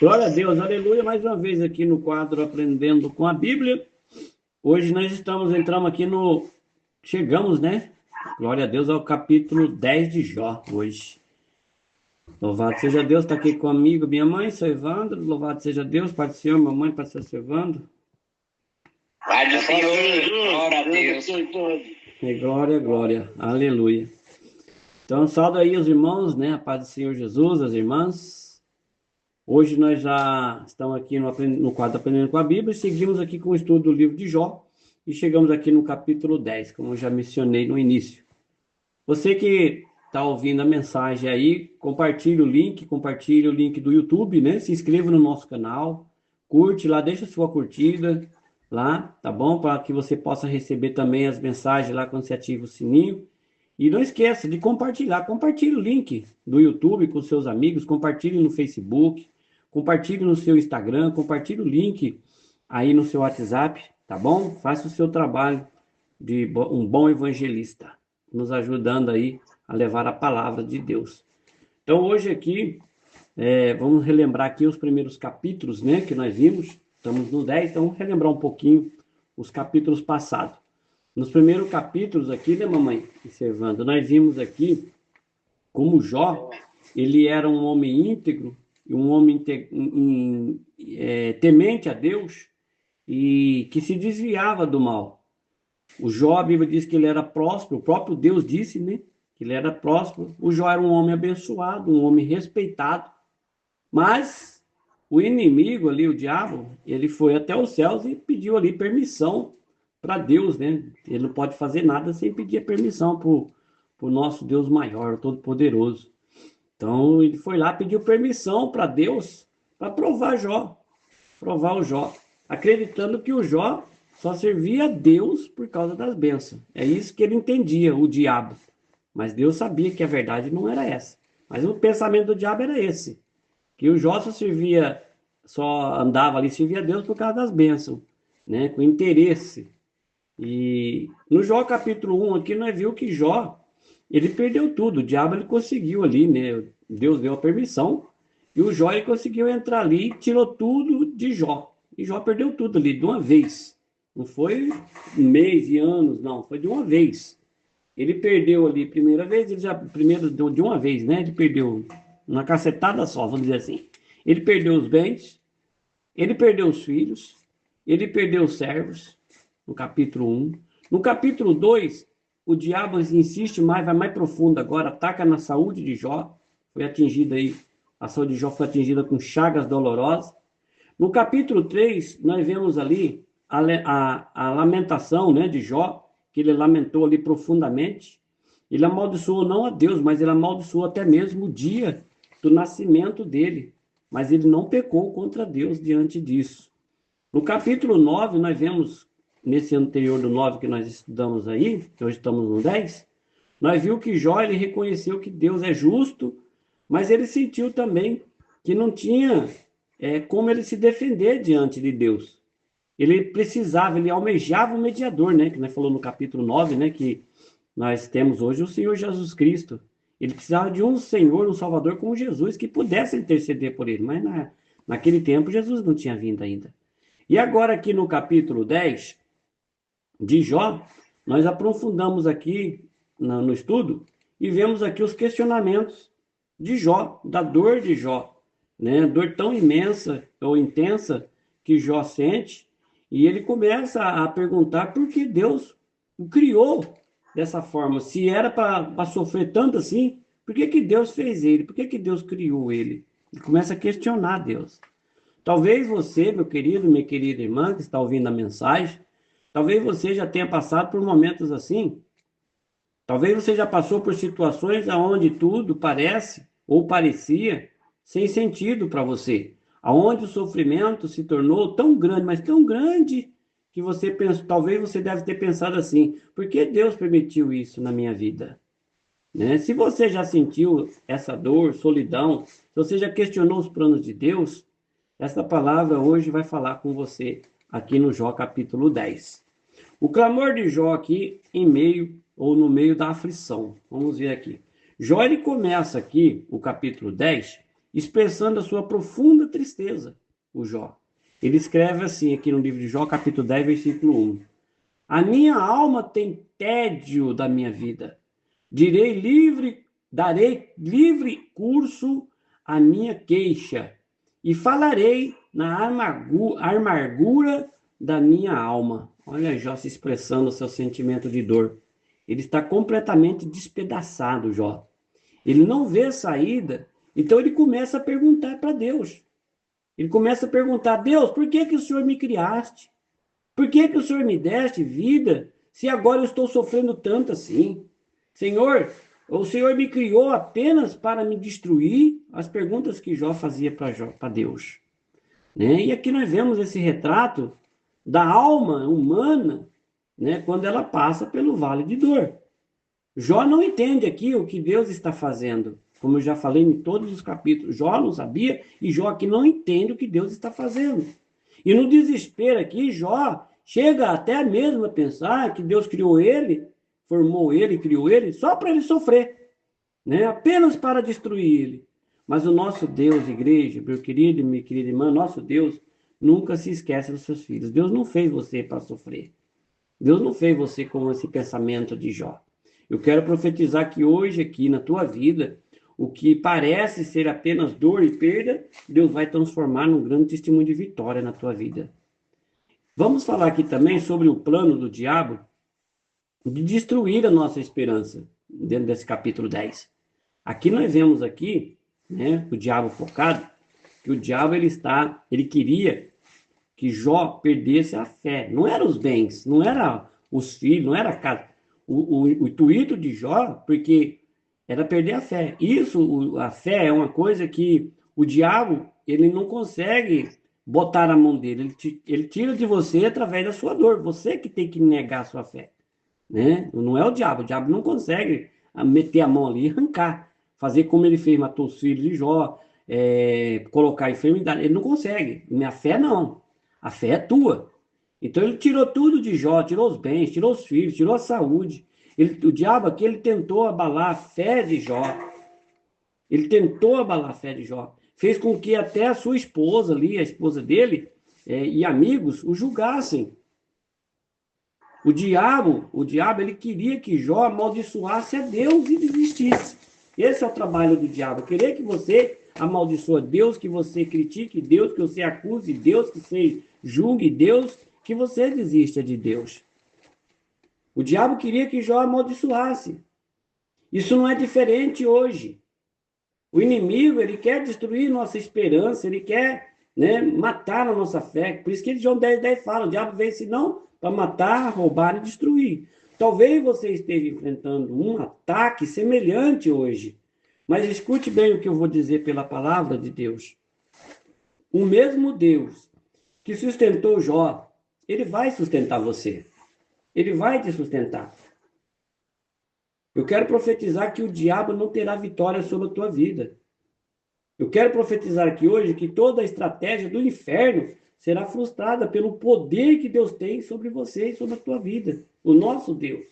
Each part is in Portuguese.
Glória a Deus, aleluia, mais uma vez aqui no quadro Aprendendo com a Bíblia. Hoje nós entramos aqui chegamos, né? Glória a Deus ao capítulo 10 de Jó, hoje. Louvado seja Deus, está aqui comigo, minha mãe, sou Evandro, louvado seja Deus, Pai do Senhor, mamãe, Pai do Senhor, Evandro. Pai do Senhor, glória a Deus. Glória, glória, aleluia. Então, salve aí os irmãos, né? A paz do Senhor Jesus, as irmãs. Hoje nós já estamos aqui no quadro Aprendendo com a Bíblia, seguimos aqui com o estudo do livro de Jó e chegamos aqui no capítulo 10, como eu já mencionei no início. Você que está ouvindo a mensagem aí, compartilhe o link do YouTube, né? Se inscreva no nosso canal, curte lá, deixa sua curtida lá, tá bom? Para que você possa receber também as mensagens lá quando você ativa o sininho. E não esqueça de compartilhe o link do YouTube com seus amigos, compartilhe no Facebook, compartilhe no seu Instagram, compartilhe o link aí no seu WhatsApp, tá bom? Faça o seu trabalho de um bom evangelista, nos ajudando aí a levar a palavra de Deus. Então hoje aqui, vamos relembrar aqui os primeiros capítulos, né, que nós vimos, estamos no 10, então vamos relembrar um pouquinho os capítulos passados. Nos primeiros capítulos aqui, né, mamãe, observando, nós vimos aqui como Jó, ele era um homem íntegro, um homem temente a Deus e que se desviava do mal. O Jó, a Bíblia diz que ele era próspero, o próprio Deus disse, né, que ele era próspero. O Jó era um homem abençoado, um homem respeitado, mas o inimigo ali, o diabo, ele foi até os céus e pediu ali permissão para Deus, né? Ele não pode fazer nada sem pedir permissão para o nosso Deus maior, todo-poderoso. Então ele foi lá, pediu permissão para Deus para provar o Jó, acreditando que o Jó só servia a Deus por causa das bênçãos. É isso que ele entendia, o diabo. Mas Deus sabia que a verdade não era essa. Mas o pensamento do diabo era esse, que o Jó só andava ali, servia a Deus por causa das bênçãos, né? Com interesse. E no Jó capítulo 1 aqui nós vimos que Jó, ele perdeu tudo, o diabo ele conseguiu ali, né? Deus deu a permissão, e o Jó ele conseguiu entrar ali e tirou tudo de Jó. E Jó perdeu tudo ali de uma vez. Não foi um mês e anos, não, foi de uma vez. Ele perdeu ali, primeira vez, primeiro de uma vez, né? Ele perdeu uma cacetada só, vamos dizer assim. Ele perdeu os bens, ele perdeu os filhos, ele perdeu os servos, no capítulo 1. No capítulo 2, o diabo insiste mais, vai mais profundo agora, ataca na saúde de Jó, foi atingida aí, a saúde de Jó foi atingida com chagas dolorosas. No capítulo 3, nós vemos ali a lamentação, né, de Jó, que ele lamentou ali profundamente. Ele amaldiçoou não a Deus, mas ele amaldiçoou até mesmo o dia do nascimento dele. Mas ele não pecou contra Deus diante disso. No capítulo 9, nós vemos, nesse anterior do 9 que nós estudamos aí, que hoje estamos no 10, nós vimos que Jó ele reconheceu que Deus é justo, mas ele sentiu também que não tinha como ele se defender diante de Deus. Ele precisava, ele almejava um mediador, né? Que nós falamos no capítulo 9, né? Que nós temos hoje o Senhor Jesus Cristo. Ele precisava de um Senhor, um Salvador como Jesus, que pudesse interceder por ele. Mas naquele tempo Jesus não tinha vindo ainda. E agora aqui no capítulo 10 de Jó, nós aprofundamos aqui no estudo e vemos aqui os questionamentos de Jó, da dor de Jó, né? Dor tão imensa ou intensa que Jó sente, e ele começa a perguntar por que Deus o criou dessa forma. Se era para sofrer tanto assim, por que Deus fez ele? Por que Deus criou ele? Ele começa a questionar Deus. Talvez você, meu querido, minha querida irmã, que está ouvindo a mensagem, talvez você já tenha passado por momentos assim. Talvez você já passou por situações onde tudo parece ou parecia sem sentido para você, aonde o sofrimento se tornou tão grande, mas tão grande, que você pensa, talvez você deve ter pensado assim: por que Deus permitiu isso na minha vida? Né? Se você já sentiu essa dor, solidão, se você já questionou os planos de Deus, essa palavra hoje vai falar com você aqui no Jó capítulo 10. O clamor de Jó aqui no meio da aflição. Vamos ver aqui. Jó ele começa aqui o capítulo 10 expressando a sua profunda tristeza, o Jó. Ele escreve assim aqui no livro de Jó, capítulo 10, versículo 1. A minha alma tem tédio da minha vida. Darei livre curso à minha queixa e falarei na amargura da minha alma. Olha Jó se expressando o seu sentimento de dor. Ele está completamente despedaçado, Jó. Ele não vê saída, então ele começa a perguntar para Deus. Ele começa a perguntar: Deus, por que que o Senhor me criaste? Por que que o Senhor me deste vida, se agora eu estou sofrendo tanto assim? Senhor, o Senhor me criou apenas para me destruir? As perguntas que Jó fazia para Deus. Né? E aqui nós vemos esse retrato da alma humana, né, quando ela passa pelo vale de dor. Jó não entende aqui o que Deus está fazendo. Como eu já falei em todos os capítulos, Jó não sabia e Jó aqui não entende o que Deus está fazendo. E no desespero aqui, Jó chega até mesmo a pensar que Deus criou ele, formou ele, criou ele, só para ele sofrer, né? Apenas para destruir ele. Mas o nosso Deus, igreja, meu querido e minha querida irmã, nosso Deus nunca se esquece dos seus filhos. Deus não fez você para sofrer. Deus não fez você com esse pensamento de Jó. Eu quero profetizar que hoje aqui na tua vida, o que parece ser apenas dor e perda, Deus vai transformar num grande testemunho de vitória na tua vida. Vamos falar aqui também sobre o plano do diabo de destruir a nossa esperança, dentro desse capítulo 10. Aqui nós vemos aqui, né, o diabo focado, que o diabo ele queria que Jó perdesse a fé. Não eram os bens, não era os filhos, não era a casa. O intuito de Jó, porque era perder a fé. Isso, a fé é uma coisa que o diabo, ele não consegue botar na mão dele. Ele tira de você através da sua dor. Você que tem que negar a sua fé. Né? Não é o diabo não consegue meter a mão ali e arrancar. Fazer como ele fez, matou os filhos de Jó, colocar enfermidade. Ele não consegue. Minha fé não. A fé é tua. Então ele tirou tudo de Jó, tirou os bens, tirou os filhos, tirou a saúde. O diabo aqui, ele tentou abalar a fé de Jó. Ele tentou abalar a fé de Jó. Fez com que até a sua esposa ali, a esposa dele, e amigos, o julgassem. O diabo, ele queria que Jó amaldiçoasse a Deus e desistisse. Esse é o trabalho do diabo. Querer que você amaldiçoe Deus, que você critique Deus, que você acuse Deus, que você julgue Deus, que você desista de Deus. O diabo queria que Jó amaldiçoasse. Isso não é diferente hoje. O inimigo, ele quer destruir nossa esperança, ele quer, né, matar a nossa fé. Por isso que João 10:10 fala, o diabo vem senão para matar, roubar e destruir. Talvez você esteja enfrentando um ataque semelhante hoje. Mas escute bem o que eu vou dizer pela palavra de Deus. O mesmo Deus que sustentou Jó, ele vai sustentar você. Ele vai te sustentar. Eu quero profetizar que o diabo não terá vitória sobre a tua vida. Eu quero profetizar aqui hoje que toda a estratégia do inferno será frustrada pelo poder que Deus tem sobre você e sobre a tua vida. O nosso Deus.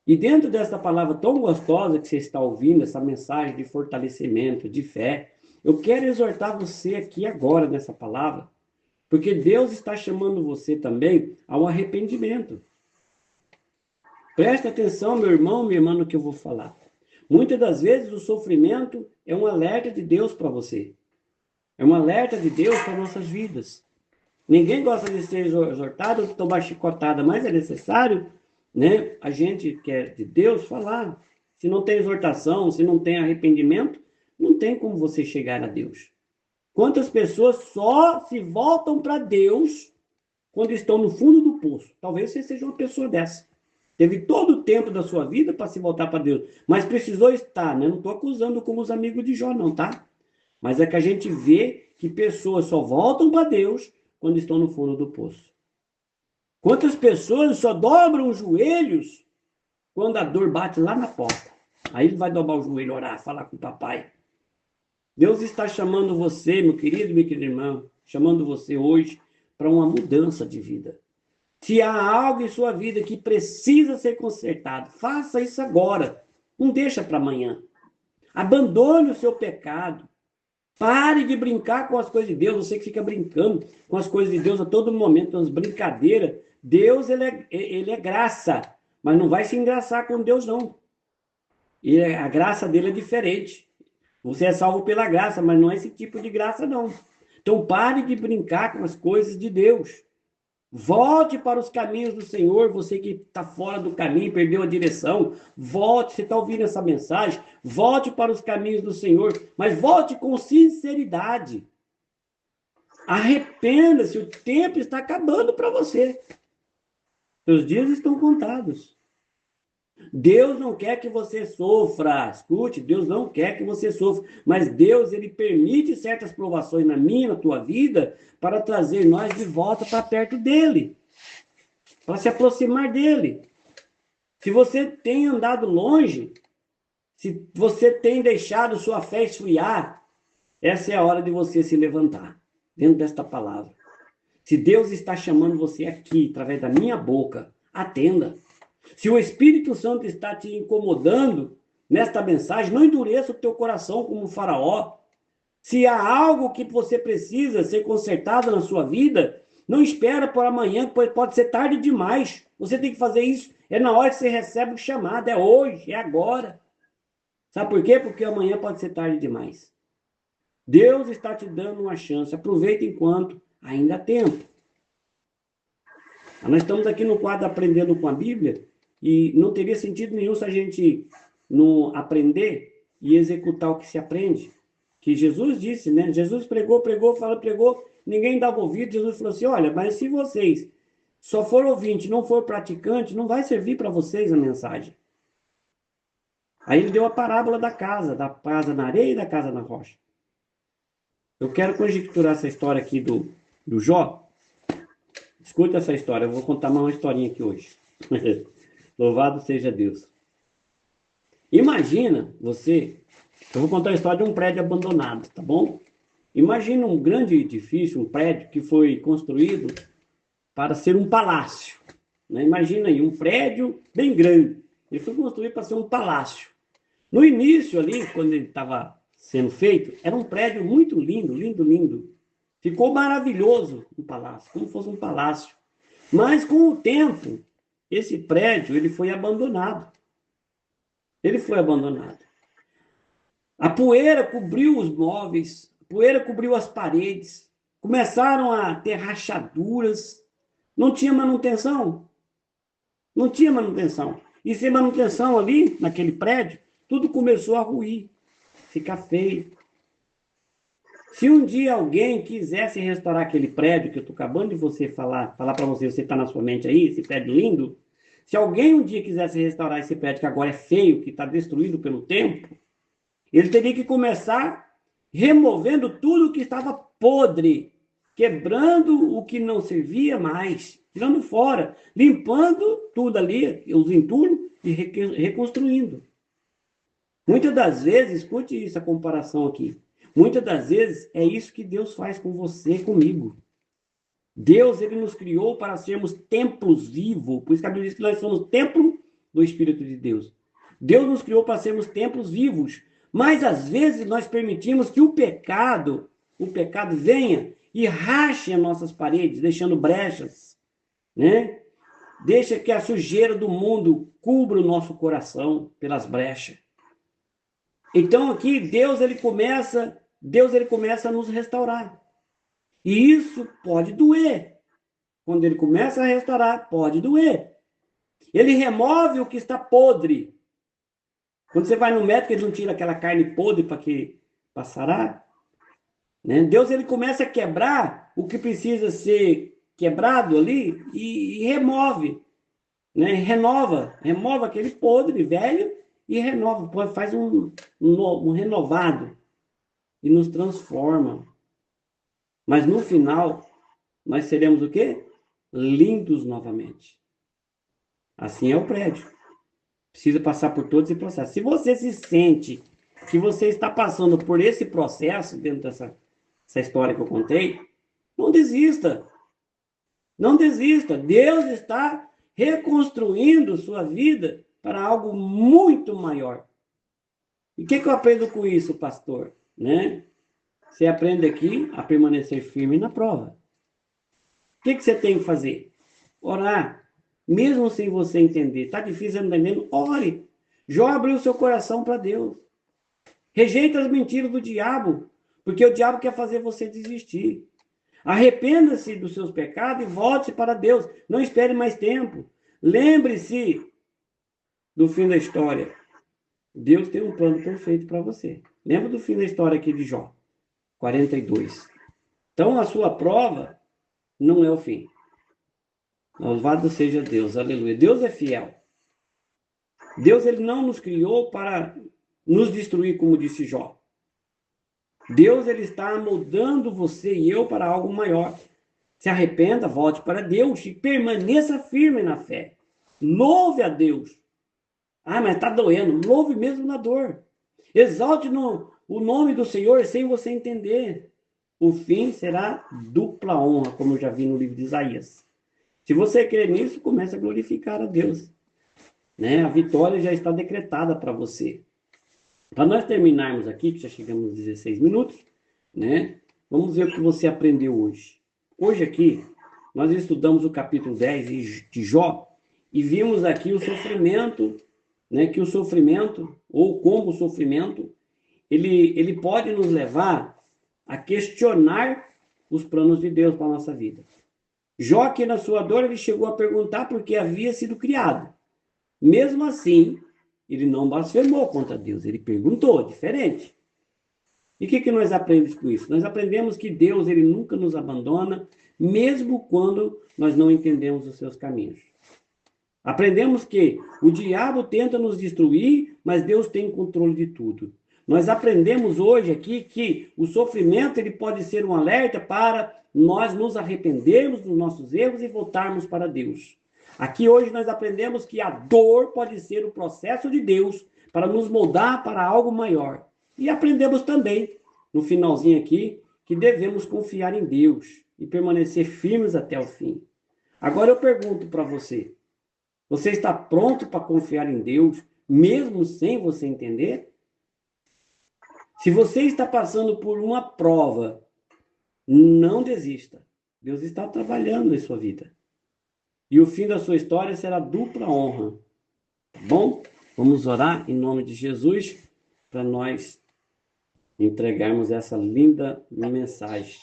E dentro dessa palavra tão gostosa que você está ouvindo, essa mensagem de fortalecimento, de fé, eu quero exortar você aqui agora nessa palavra, porque Deus está chamando você também ao arrependimento. Presta atenção, meu irmão, minha irmã, no que eu vou falar. Muitas das vezes o sofrimento é um alerta de Deus para você. É um alerta de Deus para nossas vidas. Ninguém gosta de ser exortado, de tomar chicotada, mas é necessário, né, a gente que é de Deus falar. Se não tem exortação, se não tem arrependimento, não tem como você chegar a Deus. Quantas pessoas só se voltam para Deus quando estão no fundo do poço? Talvez você seja uma pessoa dessa. Teve todo o tempo da sua vida para se voltar para Deus, mas precisou estar, né? Não estou acusando como os amigos de Jó, não, tá? Mas é que a gente vê que pessoas só voltam para Deus quando estão no fundo do poço. Quantas pessoas só dobram os joelhos quando a dor bate lá na porta? Aí ele vai dobrar o joelho, orar, falar com o papai. Deus está chamando você, meu querido, minha querida irmã, chamando você hoje para uma mudança de vida. Se há algo em sua vida que precisa ser consertado, faça isso agora. Não deixa para amanhã. Abandone o seu pecado. Pare de brincar com as coisas de Deus. Você que fica brincando com as coisas de Deus a todo momento, as brincadeiras. Deus, ele é graça, mas não vai se engraçar com Deus, não. E a graça dele é diferente. Você é salvo pela graça, mas não é esse tipo de graça, não. Então, pare de brincar com as coisas de Deus. Volte para os caminhos do Senhor. Você que está fora do caminho, perdeu a direção, volte. Você está ouvindo essa mensagem? Volte para os caminhos do Senhor, mas volte com sinceridade. Arrependa-se, o tempo está acabando para você. Seus dias estão contados. Deus não quer que você sofra. Escute, Deus não quer que você sofra. Mas Deus, ele permite certas provações na minha, na tua vida, para trazer nós de volta para perto dele. Para se aproximar dele. Se você tem andado longe, se você tem deixado sua fé esfriar, essa é a hora de você se levantar. Dentro desta palavra. Se Deus está chamando você aqui, através da minha boca, atenda. Se o Espírito Santo está te incomodando nesta mensagem, não endureça o teu coração como um faraó. Se há algo que você precisa ser consertado na sua vida, não espera por amanhã, pois pode ser tarde demais. Você tem que fazer isso. É na hora que você recebe o chamado. É hoje, é agora. Sabe por quê? Porque amanhã pode ser tarde demais. Deus está te dando uma chance. Aproveita enquanto ainda há tempo. Nós estamos aqui no quadro Aprendendo com a Bíblia. E não teria sentido nenhum se a gente não aprender e executar o que se aprende. Que Jesus disse, né? Jesus pregou, ninguém dava ouvido. Jesus falou assim, olha, mas se vocês só for ouvinte, não for praticante, não vai servir para vocês a mensagem. Aí ele deu a parábola da casa na areia e da casa na rocha. Eu quero conjecturar essa história aqui do Jó. Escuta essa história, eu vou contar mais uma historinha aqui hoje. Louvado seja Deus. Imagina você, eu vou contar a história de um prédio abandonado, tá bom? Imagina um grande edifício, um prédio que foi construído para ser um palácio. Né? Imagina aí, um prédio bem grande. Ele foi construído para ser um palácio. No início ali, quando ele estava sendo feito, era um prédio muito lindo, lindo, lindo. Ficou maravilhoso o palácio, como fosse um palácio. Mas com o tempo, esse prédio ele foi abandonado. Ele foi abandonado. A poeira cobriu os móveis, a poeira cobriu as paredes, começaram a ter rachaduras, não tinha manutenção. Não tinha manutenção. E sem manutenção ali, naquele prédio, tudo começou a ruir, ficar feio. Se um dia alguém quisesse restaurar aquele prédio, que eu estou acabando de você falar para você está na sua mente aí, esse prédio lindo, se alguém um dia quisesse restaurar esse prédio que agora é feio, que está destruído pelo tempo, ele teria que começar removendo tudo que estava podre, quebrando o que não servia mais, tirando fora, limpando tudo ali, os entulhos e reconstruindo. Muitas das vezes, escute isso, a comparação aqui, muitas das vezes é isso que Deus faz com você e comigo. Deus, ele nos criou para sermos templos vivos. Por isso que a Bíblia diz que nós somos templo do Espírito de Deus. Deus nos criou para sermos templos vivos. Mas, às vezes, nós permitimos que o pecado venha e rache as nossas paredes, deixando brechas, né? Deixa que a sujeira do mundo cubra o nosso coração pelas brechas. Então, aqui, Deus ele começa a nos restaurar. E isso pode doer. Quando ele começa a restaurar, pode doer. Ele remove o que está podre. Quando você vai no médico, ele não tira aquela carne podre para que passará. Né? Deus ele começa a quebrar o que precisa ser quebrado ali e remove. Né? Remova aquele podre, velho, e renova. Faz um renovado. E nos transforma. Mas no final, nós seremos o quê? Lindos novamente. Assim é o prédio. Precisa passar por todos esse processo. Se você se sente que você está passando por esse processo, dentro dessa história que eu contei, não desista. Não desista. Deus está reconstruindo sua vida para algo muito maior. E o que eu aprendo com isso, pastor? Né? Você aprende aqui a permanecer firme na prova. O que você tem que fazer? Orar. Mesmo sem você entender. Está difícil, não entendendo? Ore. Jó abriu seu coração para Deus. Rejeita as mentiras do diabo, porque o diabo quer fazer você desistir. Arrependa-se dos seus pecados e volte para Deus. Não espere mais tempo. Lembre-se do fim da história. Deus tem um plano perfeito para você. Lembra do fim da história aqui de Jó, 42. Então, a sua prova não é o fim. Louvado seja Deus, aleluia. Deus é fiel. Deus, ele não nos criou para nos destruir, como disse Jó. Deus, ele está moldando você e eu para algo maior. Se arrependa, volte para Deus e permaneça firme na fé. Louve a Deus. Ah, mas está doendo. Louve mesmo na dor. Exalte o nome do Senhor sem você entender. O fim será dupla honra, como eu já vi no livro de Isaías. Se você crer nisso, comece a glorificar a Deus. Né? A vitória já está decretada para você. Para nós terminarmos aqui, que já chegamos aos 16 minutos, né? Vamos ver o que você aprendeu hoje. Hoje aqui, nós estudamos o capítulo 10 de Jó e vimos aqui o sofrimento, né? Que o sofrimento, ou como o sofrimento, ele pode nos levar a questionar os planos de Deus para a nossa vida. Jó, aqui na sua dor, ele chegou a perguntar por que havia sido criado. Mesmo assim, ele não blasfemou contra Deus, ele perguntou, diferente. E o que nós aprendemos com isso? Nós aprendemos que Deus, ele nunca nos abandona, mesmo quando nós não entendemos os seus caminhos. Aprendemos que o diabo tenta nos destruir, mas Deus tem controle de tudo. Nós aprendemos hoje aqui que o sofrimento, ele pode ser um alerta para nós nos arrependermos dos nossos erros e voltarmos para Deus. Aqui hoje nós aprendemos que a dor pode ser o processo de Deus para nos moldar para algo maior. E aprendemos também, no finalzinho aqui, que devemos confiar em Deus e permanecer firmes até o fim. Agora eu pergunto para você, você está pronto para confiar em Deus, mesmo sem você entender? Se você está passando por uma prova, não desista. Deus está trabalhando em sua vida. E o fim da sua história será dupla honra. Tá bom? Vamos orar em nome de Jesus para nós entregarmos essa linda mensagem.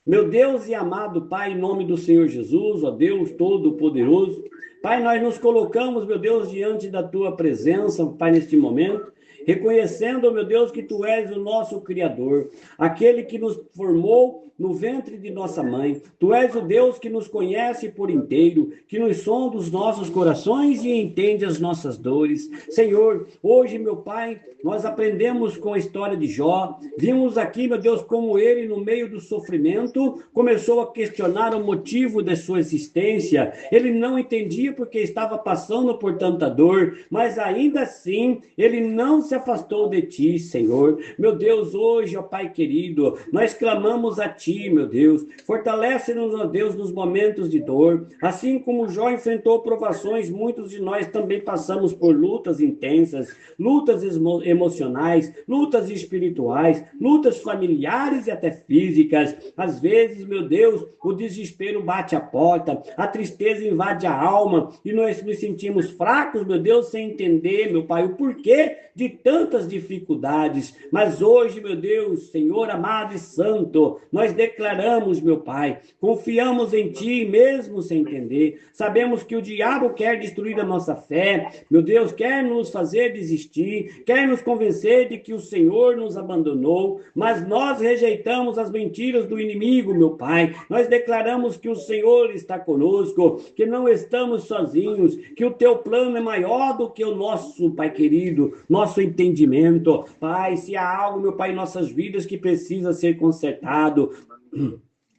Meu Deus e amado Pai, em nome do Senhor Jesus, ó Deus Todo-Poderoso, Pai, nós nos colocamos, meu Deus, diante da Tua presença, Pai, neste momento, reconhecendo, meu Deus, que Tu és o nosso Criador, aquele que nos formou no ventre de nossa mãe. Tu és o Deus que nos conhece por inteiro, que nos sonda os nossos corações e entende as nossas dores. Senhor, hoje, meu Pai, nós aprendemos com a história de Jó. Vimos aqui, meu Deus, como ele, no meio do sofrimento, começou a questionar o motivo de sua existência. Ele não entendia porque estava passando por tanta dor, mas ainda assim, ele não se afastou de Ti, Senhor. Meu Deus, hoje, ó Pai querido, nós clamamos a Ti, meu Deus, fortalece-nos, ó Deus, nos momentos de dor, assim como Jó enfrentou provações, muitos de nós também passamos por lutas intensas, lutas emocionais, lutas espirituais, lutas familiares e até físicas. Às vezes, meu Deus, o desespero bate a porta, a tristeza invade a alma e nós nos sentimos fracos, meu Deus, sem entender, meu Pai, o porquê de tantas dificuldades. Mas hoje, meu Deus, Senhor amado e santo, nós declaramos, meu Pai, confiamos em Ti mesmo sem entender. Sabemos que o diabo quer destruir a nossa fé, meu Deus, quer nos fazer desistir, quer nos convencer de que o Senhor nos abandonou, mas nós rejeitamos as mentiras do inimigo, meu Pai. Nós declaramos que o Senhor está conosco, que não estamos sozinhos, que o Teu plano é maior do que o nosso, Pai querido, nosso entendimento. Pai, se há algo, meu Pai, em nossas vidas que precisa ser consertado,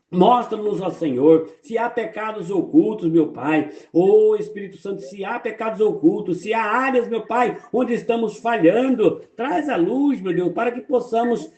mostra-nos, ó Senhor, se há pecados ocultos, meu Pai, ô Espírito Santo, se há pecados ocultos, se há áreas, meu Pai, onde estamos falhando, traz a luz, meu Deus, para que possamos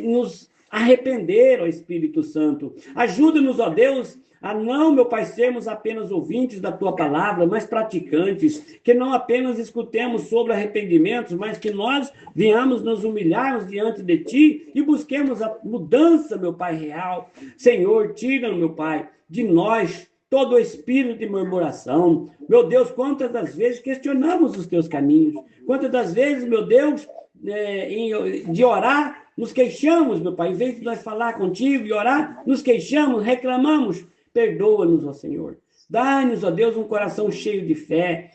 nos arrepender, ó Espírito Santo. Ajuda-nos, ó Deus, a não, meu Pai, sermos apenas ouvintes da tua palavra, mas praticantes, que não apenas escutemos sobre arrependimentos, mas que nós venhamos nos humilharmos diante de ti e busquemos a mudança, meu Pai, real. Senhor, tira, meu Pai, de nós todo o espírito de murmuração. Meu Deus, quantas das vezes questionamos os teus caminhos, quantas das vezes, meu Deus, de orar, nos queixamos, meu Pai, em vez de nós falar contigo e orar, nos queixamos, reclamamos. Perdoa-nos, ó Senhor. Dá-nos, ó Deus, um coração cheio de fé.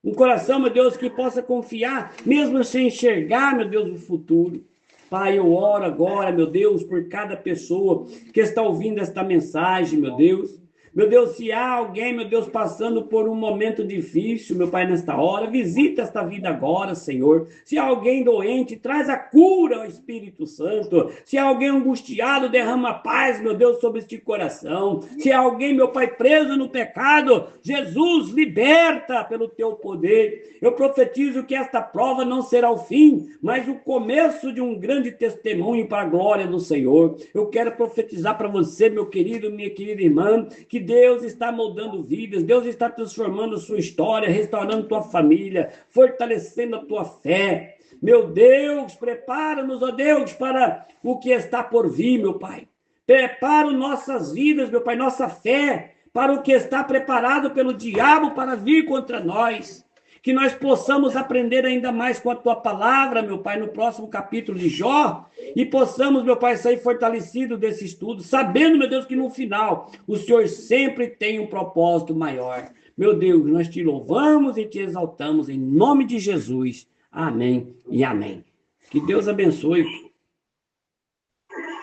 Um coração, meu Deus, que possa confiar, mesmo sem enxergar, meu Deus, o futuro. Pai, eu oro agora, meu Deus, por cada pessoa que está ouvindo esta mensagem, meu Deus. Meu Deus, se há alguém, meu Deus, passando por um momento difícil, meu Pai, nesta hora, visita esta vida agora, Senhor. Se há alguém doente, traz a cura ao Espírito Santo. Se há alguém angustiado, derrama paz, meu Deus, sobre este coração. Se há alguém, meu Pai, preso no pecado, Jesus, liberta pelo teu poder. Eu profetizo que esta prova não será o fim, mas o começo de um grande testemunho para a glória do Senhor. Eu quero profetizar para você, meu querido, minha querida irmã, que Deus está moldando vidas, Deus está transformando sua história, restaurando tua família, fortalecendo a tua fé. Meu Deus, prepara-nos, ó Deus, para o que está por vir, meu Pai. Prepara nossas vidas, meu Pai, nossa fé, para o que está preparado pelo diabo para vir contra nós. Que nós possamos aprender ainda mais com a tua palavra, meu Pai, no próximo capítulo de Jó, e possamos, meu Pai, sair fortalecido desse estudo, sabendo, meu Deus, que no final o Senhor sempre tem um propósito maior. Meu Deus, nós te louvamos e te exaltamos em nome de Jesus. Amém e amém. Que Deus abençoe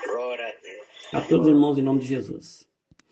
Glória a Deus. a todos os irmãos em nome de Jesus.